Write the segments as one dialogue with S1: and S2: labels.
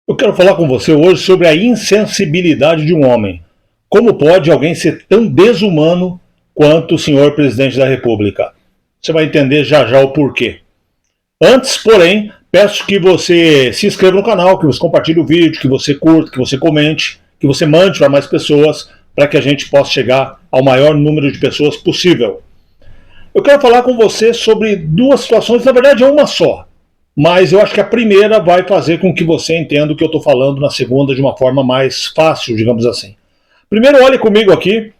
S1: Eu quero falar com você hoje sobre a insensibilidade de um homem. Como pode alguém ser tão desumano quanto o senhor presidente da República? Você vai entender já já o porquê. Antes, porém, peço que você se inscreva no canal, que você compartilhe o vídeo, que você curta, que você comente, que você mande para mais pessoas, para que a gente possa chegar ao maior número de pessoas possível. Eu quero falar com você sobre duas situações, na verdade é uma só. Mas eu acho que a primeira vai fazer com que você entenda o que eu estou falando na segunda de uma forma mais fácil, digamos assim. Primeiro, olhe comigo aqui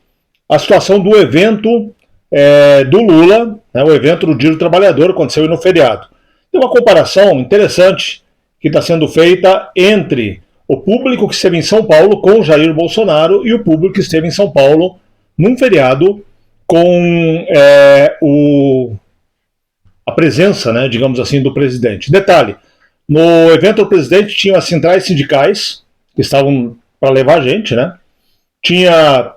S1: a situação do evento do Lula, né, o evento do Dia do Trabalhador, aconteceu no feriado. Tem uma comparação interessante que está sendo feita entre o público que esteve em São Paulo com Jair Bolsonaro e o público que esteve em São Paulo num feriado com a presença, né, digamos assim, do presidente. Detalhe, no evento do presidente tinha as centrais sindicais, que estavam para levar a gente, né? Tinha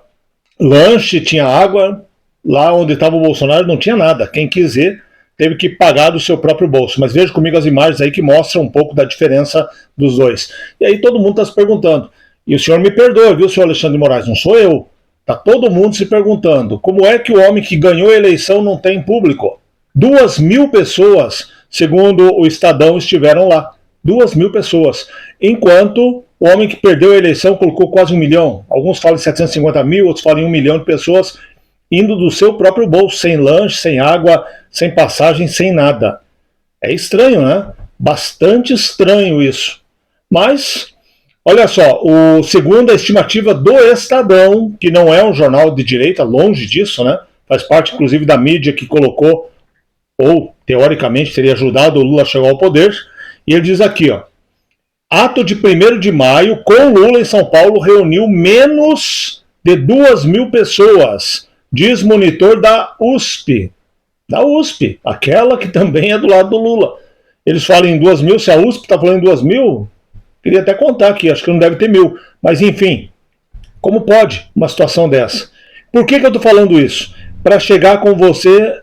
S1: lanche, tinha água. Lá onde estava o Bolsonaro não tinha nada. Quem quiser teve que pagar do seu próprio bolso. Mas veja comigo as imagens aí que mostram um pouco da diferença dos dois. E aí todo mundo está se perguntando. E o senhor me perdoa, viu, senhor Alexandre de Moraes? Não sou eu. Está todo mundo se perguntando. Como é que o homem que ganhou a eleição não tem público? 2.000 pessoas, segundo o Estadão, estiveram lá. 2.000 pessoas. Enquanto o homem que perdeu a eleição colocou quase 1 milhão. Alguns falam em 750 mil, outros falam em 1 milhão de pessoas indo do seu próprio bolso, sem lanche, sem água, sem passagem, sem nada. É estranho, né? Bastante estranho isso. Mas, olha só, segundo a estimativa do Estadão, que não é um jornal de direita, longe disso, né? Faz parte, inclusive, da mídia que colocou ou, teoricamente, teria ajudado o Lula a chegar ao poder, e ele diz aqui, ó, ato de 1º de maio, com Lula em São Paulo, reuniu menos de 2.000 pessoas, diz monitor da USP, aquela que também é do lado do Lula. Eles falam em 2.000, se a USP está falando em 2.000, queria até contar aqui, acho que não deve ter 1.000, mas enfim, como pode uma situação dessa? Por que eu estou falando isso? Para chegar com você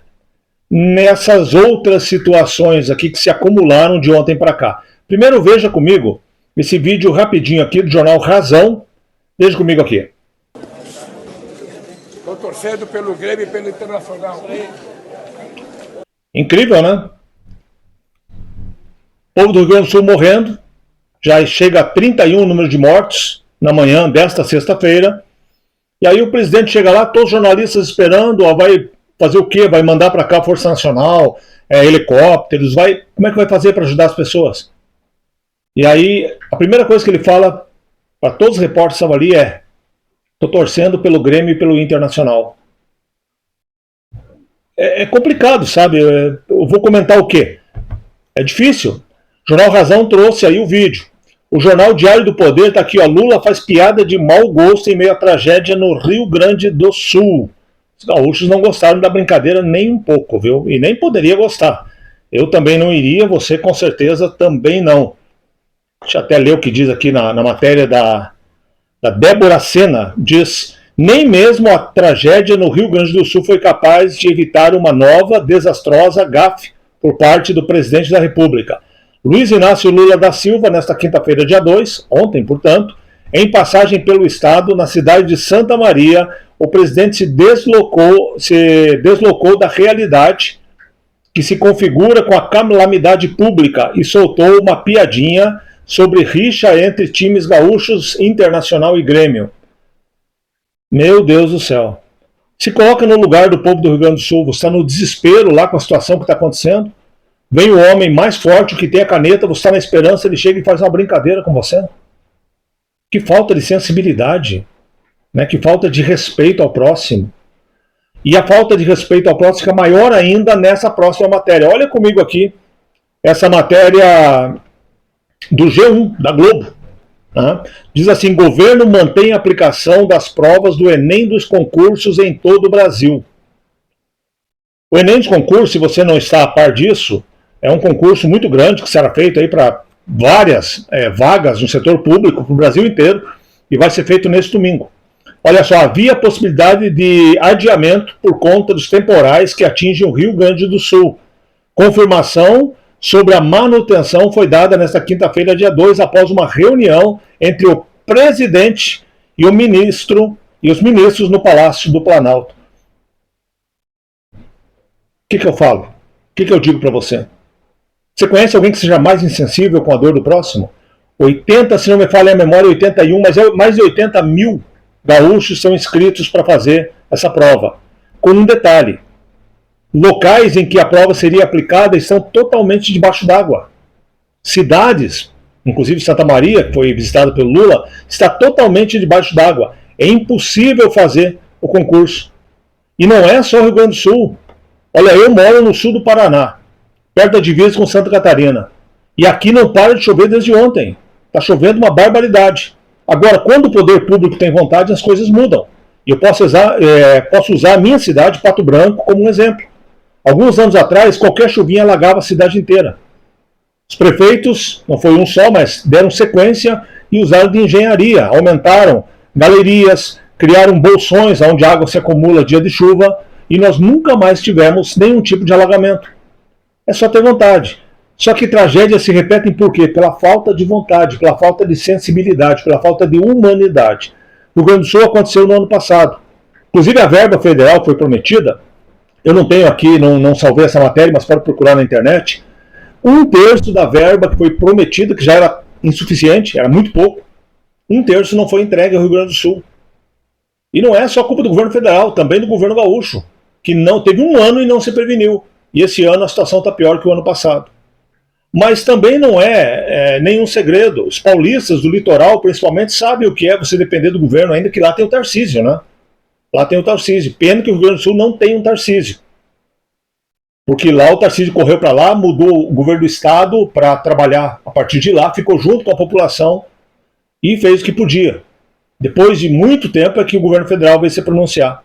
S1: nessas outras situações aqui que se acumularam de ontem para cá. Primeiro veja comigo esse vídeo rapidinho aqui do jornal Razão. Veja comigo aqui.
S2: Estou torcendo pelo Grêmio e pelo Internacional.
S1: Incrível, né? O povo do Rio Grande do Sul morrendo. Já chega a 31 o número de mortos na manhã desta sexta-feira. E aí o presidente chega lá, todos os jornalistas esperando, ó, vai fazer o quê? Vai mandar para cá a Força Nacional, helicópteros, como é que vai fazer para ajudar as pessoas? E aí, a primeira coisa que ele fala para todos os repórteres que estavam ali é: estou torcendo pelo Grêmio e pelo Internacional. É complicado, sabe? Eu vou comentar o quê? É difícil. O Jornal Razão trouxe aí o vídeo. O Jornal Diário do Poder está aqui, ó, Lula faz piada de mau gosto em meio à tragédia no Rio Grande do Sul. Os gaúchos não gostaram da brincadeira nem um pouco, viu? E nem poderia gostar. Eu também não iria, você com certeza também não. Deixa eu até ler o que diz aqui na matéria da Débora Sena. Diz: nem mesmo a tragédia no Rio Grande do Sul foi capaz de evitar uma nova desastrosa gafe por parte do presidente da República. Luiz Inácio Lula da Silva, nesta quinta-feira, dia 2, ontem, portanto, em passagem pelo estado, na cidade de Santa Maria, o presidente se deslocou da realidade que se configura com a calamidade pública e soltou uma piadinha sobre rixa entre times gaúchos, Internacional e Grêmio. Meu Deus do céu. Se coloca no lugar do povo do Rio Grande do Sul, você está no desespero lá com a situação que está acontecendo, vem o homem mais forte que tem a caneta, você está na esperança, ele chega e faz uma brincadeira com você. Que falta de sensibilidade, né? Que falta de respeito ao próximo. E a falta de respeito ao próximo fica maior ainda nessa próxima matéria. Olha comigo aqui essa matéria do G1, da Globo. Né? Diz assim: governo mantém a aplicação das provas do Enem dos concursos em todo o Brasil. O Enem dos concursos, se você não está a par disso, é um concurso muito grande que será feito aí para várias vagas no setor público para o Brasil inteiro e vai ser feito neste domingo. Olha só, havia possibilidade de adiamento por conta dos temporais que atingem o Rio Grande do Sul. Confirmação sobre a manutenção foi dada nesta quinta-feira, dia 2, após uma reunião entre o presidente e o ministro e os ministros no Palácio do Planalto. O que eu falo? O que eu digo para você? Você conhece alguém que seja mais insensível com a dor do próximo? 80, se não me falha a memória, 81, mas mais de 80 mil gaúchos são inscritos para fazer essa prova. Com um detalhe: locais em que a prova seria aplicada estão totalmente debaixo d'água. Cidades, inclusive Santa Maria, que foi visitada pelo Lula, está totalmente debaixo d'água. É impossível fazer o concurso. E não é só o Rio Grande do Sul. Olha, eu moro no sul do Paraná, perto da divisa com Santa Catarina. E aqui não para de chover desde ontem. Está chovendo uma barbaridade. Agora, quando o poder público tem vontade, as coisas mudam. E eu posso usar a minha cidade, Pato Branco, como um exemplo. Alguns anos atrás, qualquer chuvinha alagava a cidade inteira. Os prefeitos, não foi um só, mas deram sequência e usaram de engenharia. Aumentaram galerias, criaram bolsões onde a água se acumula dia de chuva e nós nunca mais tivemos nenhum tipo de alagamento. É só ter vontade. Só que tragédias se repetem por quê? Pela falta de vontade, pela falta de sensibilidade, pela falta de humanidade. No Rio Grande do Sul aconteceu no ano passado. Inclusive a verba federal foi prometida. Eu não tenho aqui, não salvei essa matéria, mas pode procurar na internet. 1/3 da verba que foi prometida, que já era insuficiente, era muito pouco, 1/3 não foi entregue ao Rio Grande do Sul. E não é só culpa do governo federal, também do governo gaúcho, que não teve um ano e não se preveniu. E esse ano a situação está pior que o ano passado. Mas também não é nenhum segredo. Os paulistas do litoral, principalmente, sabem o que é você depender do governo, ainda que lá tem o Tarcísio, né? Lá tem o Tarcísio. Pena que o Rio Grande do Sul não tem um Tarcísio. Porque lá o Tarcísio correu para lá, mudou o governo do estado para trabalhar a partir de lá, ficou junto com a população e fez o que podia. Depois de muito tempo é que o governo federal veio se pronunciar.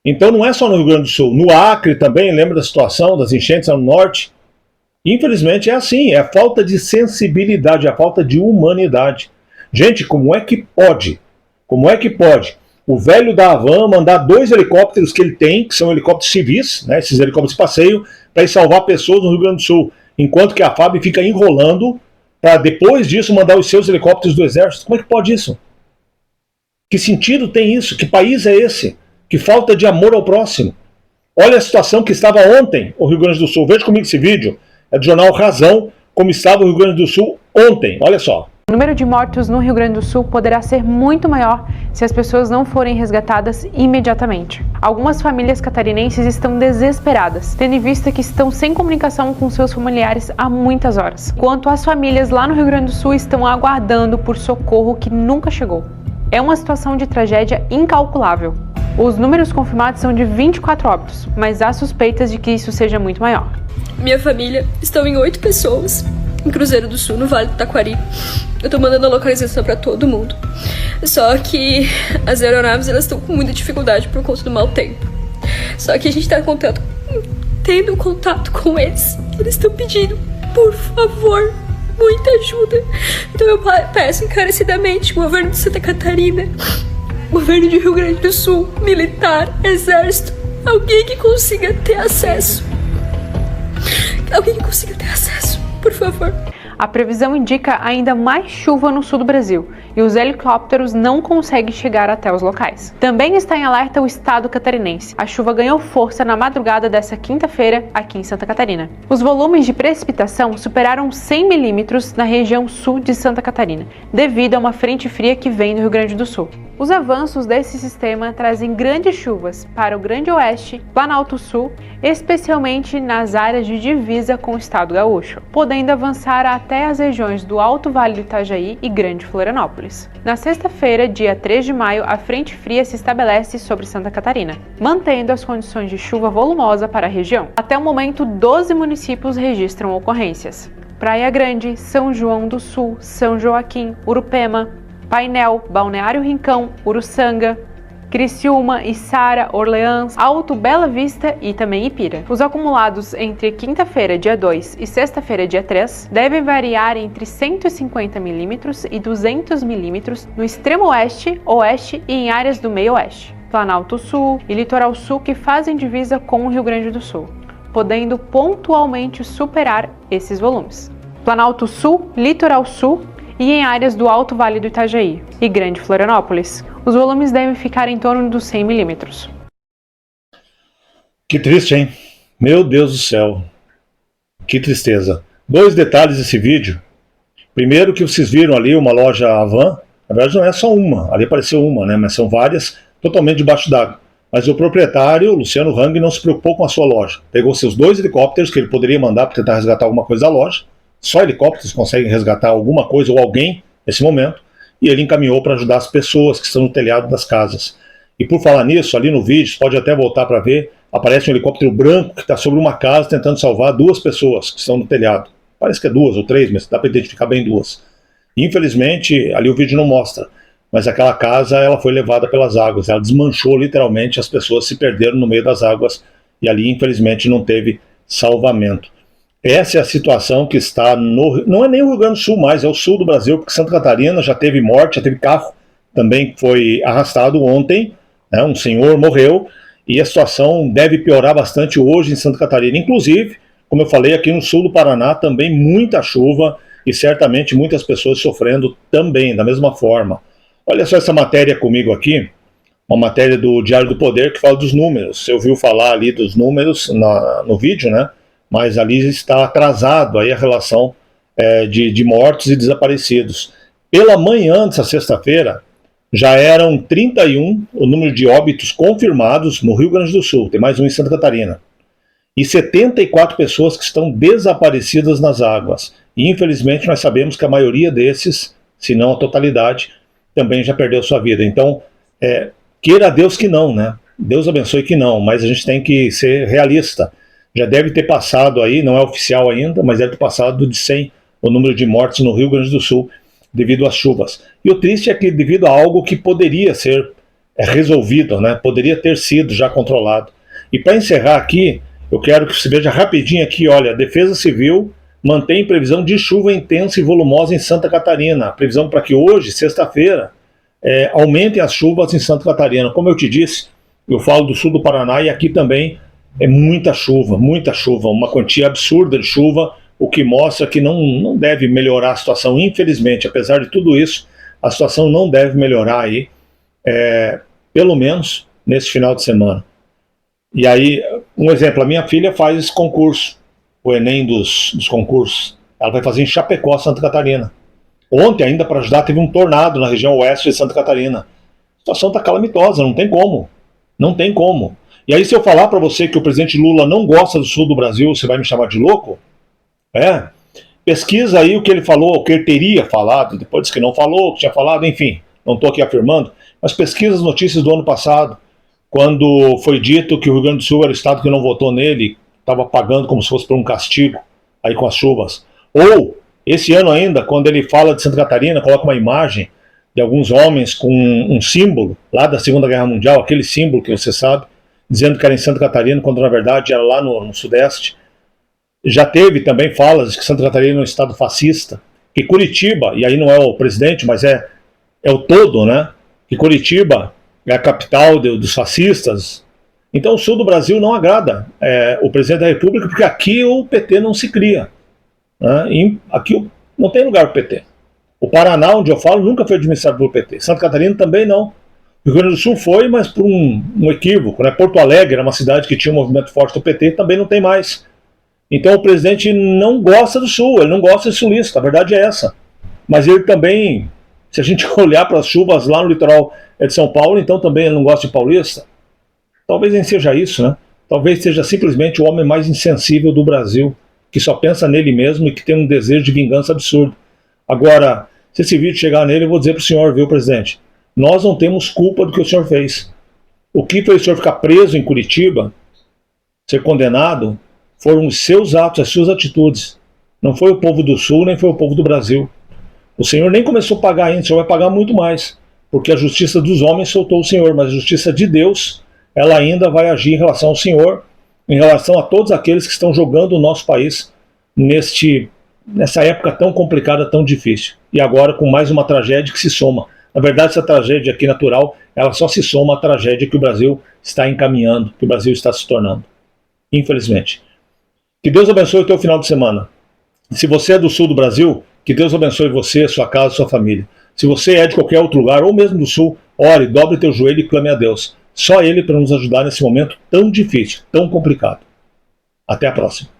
S1: Então não é só no Rio Grande do Sul. No Acre também, lembra da situação das enchentes no norte? Infelizmente é assim, é a falta de sensibilidade, é a falta de humanidade. Gente, como é que pode? Como é que pode o velho da Havan mandar 2 helicópteros que ele tem, que são helicópteros civis, né, esses helicópteros de passeio, para ir salvar pessoas no Rio Grande do Sul, enquanto que a FAB fica enrolando para depois disso mandar os seus helicópteros do Exército? Como é que pode isso? Que sentido tem isso? Que país é esse? Que falta de amor ao próximo. Olha a situação que estava ontem o Rio Grande do Sul. Veja comigo esse vídeo. É do jornal Razão, como estava o Rio Grande do Sul ontem. Olha só.
S3: O número de mortos no Rio Grande do Sul poderá ser muito maior se as pessoas não forem resgatadas imediatamente. Algumas famílias catarinenses estão desesperadas, tendo em vista que estão sem comunicação com seus familiares há muitas horas, enquanto as famílias lá no Rio Grande do Sul estão aguardando por socorro que nunca chegou. É uma situação de tragédia incalculável. Os números confirmados são de 24 óbitos, mas há suspeitas de que isso seja muito maior.
S4: Minha família estão em 8 pessoas em Cruzeiro do Sul, no Vale do Taquari. Eu tô mandando a localização pra todo mundo. Só que as aeronaves, elas estão com muita dificuldade por conta do mau tempo. Só que a gente tá tendo contato com eles. Eles estão pedindo, por favor, muita ajuda. Então eu peço encarecidamente o governo de Santa Catarina, governo de Rio Grande do Sul, militar, exército, alguém que consiga ter acesso. Alguém que consiga ter acesso, por favor.
S3: A previsão indica ainda mais chuva no sul do Brasil e os helicópteros não conseguem chegar até os locais. Também está em alerta o estado catarinense. A chuva ganhou força na madrugada desta quinta-feira aqui em Santa Catarina. Os volumes de precipitação superaram 100 milímetros na região sul de Santa Catarina, devido a uma frente fria que vem do Rio Grande do Sul. Os avanços desse sistema trazem grandes chuvas para o Grande Oeste, Planalto Sul, especialmente nas áreas de divisa com o estado gaúcho, podendo avançar até as regiões do Alto Vale do Itajaí e Grande Florianópolis. Na sexta-feira, dia 3 de maio, a frente fria se estabelece sobre Santa Catarina, mantendo as condições de chuva volumosa para a região. Até o momento, 12 municípios registram ocorrências: Praia Grande, São João do Sul, São Joaquim, Urupema, Painel, Balneário Rincão, Uruçanga, Criciúma, Içara, Orleans, Alto Bela Vista e também Ipira. Os acumulados entre quinta-feira, dia 2 e sexta-feira, dia 3, devem variar entre 150 milímetros e 200 milímetros no extremo oeste, oeste e em áreas do meio oeste, Planalto Sul e Litoral Sul que fazem divisa com o Rio Grande do Sul. podendo pontualmente superar esses volumes. Planalto Sul, Litoral Sul e em áreas do Alto Vale do Itajaí e Grande Florianópolis, os volumes devem ficar em torno dos 100 milímetros.
S1: Que triste, hein? Meu Deus do céu. Que tristeza. 2 detalhes desse vídeo. Primeiro, que vocês viram ali uma loja Havan. Na verdade não é só uma, ali apareceu uma, né? Mas são várias totalmente debaixo d'água. Mas o proprietário, Luciano Hang, não se preocupou com a sua loja. Pegou seus 2 helicópteros que ele poderia mandar para tentar resgatar alguma coisa da loja. Só helicópteros conseguem resgatar alguma coisa ou alguém nesse momento. E ele encaminhou para ajudar as pessoas que estão no telhado das casas. E por falar nisso, ali no vídeo, pode até voltar para ver, aparece um helicóptero branco que está sobre uma casa tentando salvar 2 pessoas que estão no telhado. Parece que é 2 ou 3, mas dá para identificar bem 2. Infelizmente, ali o vídeo não mostra, mas aquela casa ela foi levada pelas águas, ela desmanchou literalmente, as pessoas se perderam no meio das águas e ali infelizmente não teve salvamento. Essa é a situação que está não é nem o Rio Grande do Sul mais, é o sul do Brasil, porque Santa Catarina já teve morte, já teve carro, também foi arrastado ontem, né, um senhor morreu, e a situação deve piorar bastante hoje em Santa Catarina. Inclusive, como eu falei, aqui no sul do Paraná também muita chuva e certamente muitas pessoas sofrendo também, da mesma forma. Olha só essa matéria comigo aqui, uma matéria do Diário do Poder que fala dos números. Você ouviu falar ali dos números no vídeo, né? Mas ali está atrasado aí a relação de mortos e desaparecidos. Pela manhã dessa sexta-feira, já eram 31 o número de óbitos confirmados no Rio Grande do Sul, tem mais um em Santa Catarina, e 74 pessoas que estão desaparecidas nas águas. E infelizmente nós sabemos que a maioria desses, se não a totalidade, também já perdeu sua vida. Então, queira Deus que não, né? Deus abençoe que não, mas a gente tem que ser realista. Já deve ter passado aí, não é oficial ainda, mas deve ter passado de 100 o número de mortes no Rio Grande do Sul devido às chuvas. E o triste é que devido a algo que poderia ser resolvido, né? Poderia ter sido já controlado. E para encerrar aqui, eu quero que você veja rapidinho aqui, olha, a Defesa Civil mantém previsão de chuva intensa e volumosa em Santa Catarina. A previsão para que hoje, sexta-feira, aumentem as chuvas em Santa Catarina. Como eu te disse, eu falo do sul do Paraná e aqui também é muita chuva, uma quantia absurda de chuva, o que mostra que não deve melhorar a situação, infelizmente. Apesar de tudo isso, a situação não deve melhorar aí, pelo menos nesse final de semana. E aí, um exemplo, a minha filha faz esse concurso, o Enem dos concursos. Ela vai fazer em Chapecó, Santa Catarina. Ontem, ainda para ajudar, teve um tornado na região oeste de Santa Catarina. A situação está calamitosa, não tem como. Não tem como. E aí, se eu falar para você que o presidente Lula não gosta do sul do Brasil, você vai me chamar de louco? Pesquisa aí o que ele falou, o que ele teria falado, depois disse que não falou, que tinha falado, enfim, não estou aqui afirmando, mas pesquisa as notícias do ano passado, quando foi dito que o Rio Grande do Sul era o estado que não votou nele, estava pagando como se fosse por um castigo, aí com as chuvas. Ou, esse ano ainda, quando ele fala de Santa Catarina, coloca uma imagem de alguns homens com um símbolo, lá da Segunda Guerra Mundial, aquele símbolo que você sabe, dizendo que era em Santa Catarina, quando na verdade era lá no Sudeste. Já teve também falas de que Santa Catarina é um estado fascista, que Curitiba, e aí não é o presidente, mas é o todo, né? Que Curitiba é a capital dos fascistas. Então o sul do Brasil não agrada o presidente da República, porque aqui o PT não se cria, né? E aqui não tem lugar para o PT. O Paraná, onde eu falo, nunca foi administrado pelo PT. Santa Catarina também não. O Rio Grande do Sul foi, mas por um equívoco, né? Porto Alegre era uma cidade que tinha um movimento forte do PT, também não tem mais. Então o presidente não gosta do Sul, ele não gosta de sulista, a verdade é essa. Mas ele também, se a gente olhar para as chuvas lá no litoral de São Paulo, então também ele não gosta de paulista. Talvez nem seja isso, né? Talvez seja simplesmente o homem mais insensível do Brasil, que só pensa nele mesmo e que tem um desejo de vingança absurdo. Agora, se esse vídeo chegar nele, eu vou dizer para o senhor, viu, presidente? Nós não temos culpa do que o senhor fez. O que fez o senhor ficar preso em Curitiba, ser condenado, foram os seus atos, as suas atitudes. Não foi o povo do Sul, nem foi o povo do Brasil. O senhor nem começou a pagar ainda, o senhor vai pagar muito mais, porque a justiça dos homens soltou o senhor, mas a justiça de Deus, ela ainda vai agir em relação ao senhor, em relação a todos aqueles que estão jogando o nosso país nessa época tão complicada, tão difícil. E agora com mais uma tragédia que se soma. Na verdade, essa tragédia aqui natural, ela só se soma à tragédia que o Brasil está encaminhando, que o Brasil está se tornando. Infelizmente. Que Deus abençoe o teu final de semana. Se você é do sul do Brasil, que Deus abençoe você, sua casa, sua família. Se você é de qualquer outro lugar, ou mesmo do sul, ore, dobre teu joelho e clame a Deus. Só Ele para nos ajudar nesse momento tão difícil, tão complicado. Até a próxima.